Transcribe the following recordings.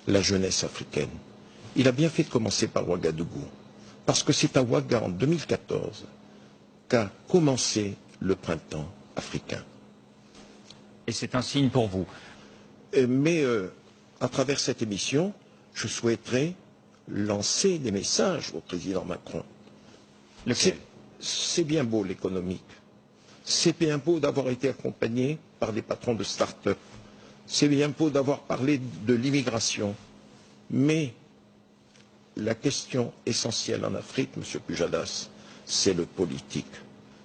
la jeunesse africaine. Il a bien fait de commencer par Ouagadougou, parce que c'est à Ouaga en 2014 qu'a commencé le printemps africain. Et c'est un signe pour vous. Mais à travers cette émission, je souhaiterais lancer des messages au président Macron. C'est bien beau l'économique. C'est bien beau d'avoir été accompagné par des patrons de start-up. C'est bien beau d'avoir parlé de l'immigration. Mais la question essentielle en Afrique, Monsieur Pujadas, c'est le politique.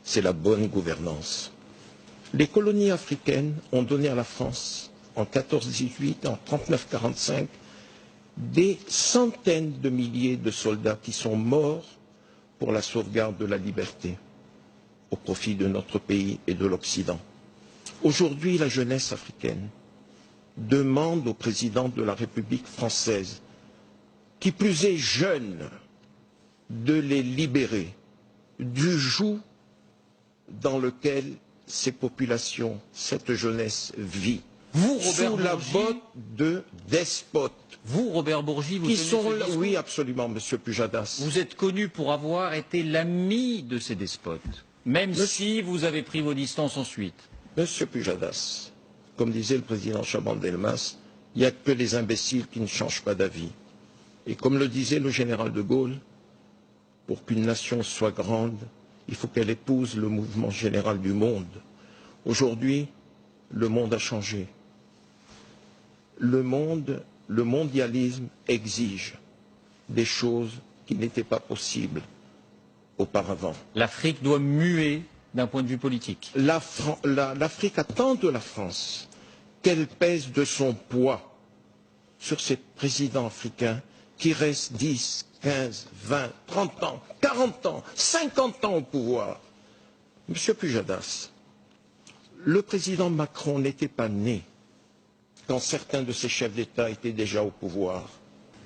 C'est la bonne gouvernance. Les colonies africaines ont donné à la France, en 14-18, en 39-45, des centaines de milliers de soldats qui sont morts pour la sauvegarde de la liberté, au profit de notre pays et de l'Occident. Aujourd'hui, la jeunesse africaine demande au président de la République française, qui plus est jeune, de les libérer du joug dans lequel ces populations, cette jeunesse vit, vous, Robert sous la Bourgi, botte de despotes. Vous, Robert Bourgi, vous qui tenez sont ce là, discours. oui, absolument, Monsieur Pujadas. Vous êtes connu pour avoir été l'ami de ces despotes, même si vous avez pris vos distances ensuite. Monsieur Pujadas, comme disait le président Chaban-Delmas, il n'y a que les imbéciles qui ne changent pas d'avis. Et comme le disait le général de Gaulle, pour qu'une nation soit grande, il faut qu'elle épouse le mouvement général du monde. Aujourd'hui, le monde a changé. Le mondialisme exige des choses qui n'étaient pas possibles auparavant. L'Afrique doit muer d'un point de vue politique. L'Afrique attend de la France qu'elle pèse de son poids sur ces présidents africains qui restent 10, 15, 20, 30 ans, 40 ans, 50 ans au pouvoir. Monsieur Pujadas, le président Macron n'était pas né quand certains de ses chefs d'État étaient déjà au pouvoir.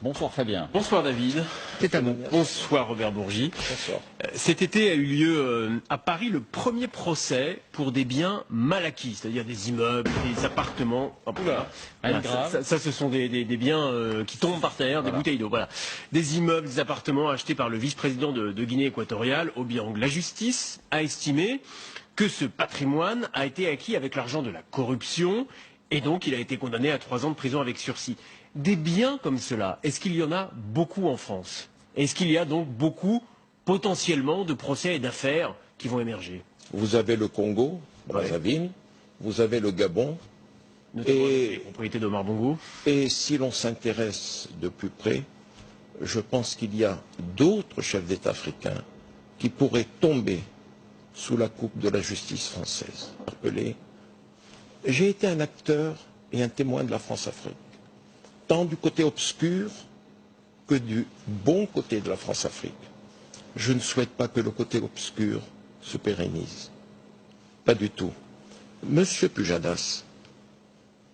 Bonsoir Fabien. Bonsoir David. C'est à vous. Bonsoir Robert Bourgi. Bonsoir. Cet été a eu lieu à Paris le premier procès pour des biens mal acquis, c'est-à-dire des immeubles, des appartements. Voilà, ça, ce sont des biens qui tombent par terre, des bouteilles d'eau. Voilà. Des immeubles, des appartements achetés par le vice-président de Guinée équatoriale, Obiang. La justice a estimé que ce patrimoine a été acquis avec l'argent de la corruption et donc il a été condamné à 3 ans de prison avec sursis. Des biens comme cela, est-ce qu'il y en a beaucoup en France? Est-ce qu'il y a donc beaucoup, potentiellement, de procès et d'affaires qui vont émerger? Vous avez le Congo, Brazzaville, vous avez le Gabon, notamment les propriétés d'Omar Bongo. Et si l'on s'intéresse de plus près, je pense qu'il y a d'autres chefs d'État africains qui pourraient tomber sous la coupe de la justice française. J'ai été un acteur et un témoin de la France-Afrique, tant du côté obscur que du bon côté de la France-Afrique. Je ne souhaite pas que le côté obscur se pérennise. Pas du tout. Monsieur Pujadas,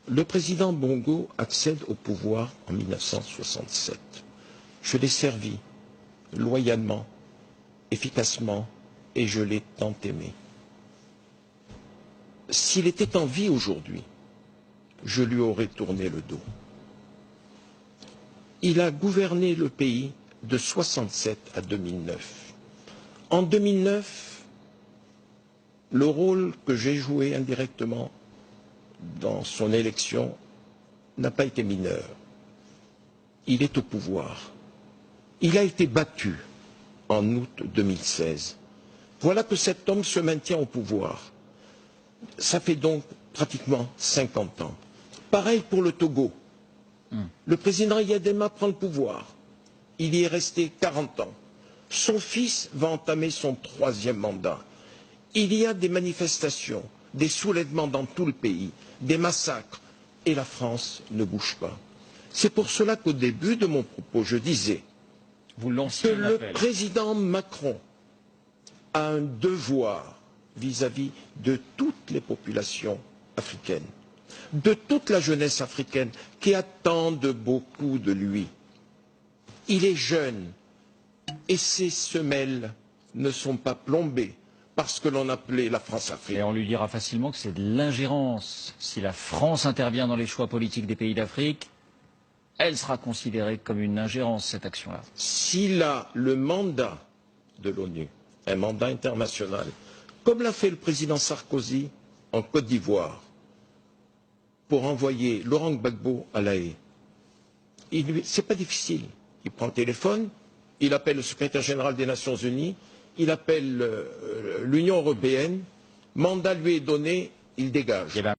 le président Bongo accède au pouvoir en 1967. Je l'ai servi loyalement, efficacement, et je l'ai tant aimé. S'il était en vie aujourd'hui, je lui aurais tourné le dos. Il a gouverné le pays de 67 à 2009. En 2009, le rôle que j'ai joué indirectement dans son élection n'a pas été mineur. Il est au pouvoir. Il a été battu en août 2016. Voilà que cet homme se maintient au pouvoir. Ça fait donc pratiquement 50 ans. Pareil pour le Togo. Le président Yadema prend le pouvoir. Il y est resté 40 ans. Son fils va entamer son 3e mandat. Il y a des manifestations, des soulèvements dans tout le pays, des massacres, et la France ne bouge pas. C'est pour cela qu'au début de mon propos, je disais que le président Macron a un devoir vis-à-vis de toutes les populations africaines, de toute la jeunesse africaine qui attendent beaucoup de lui. Il est jeune et ses semelles ne sont pas plombées par ce que l'on appelait la France-Afrique. Et on lui dira facilement que c'est de l'ingérence. Si la France intervient dans les choix politiques des pays d'Afrique, elle sera considérée comme une ingérence, cette action-là. S'il a le mandat de l'ONU, un mandat international, comme l'a fait le président Sarkozy en Côte d'Ivoire, pour envoyer Laurent Gbagbo à La Haye, c'est pas difficile. Il prend le téléphone, il appelle le secrétaire général des Nations Unies, il appelle l'Union européenne, mandat lui est donné, il dégage.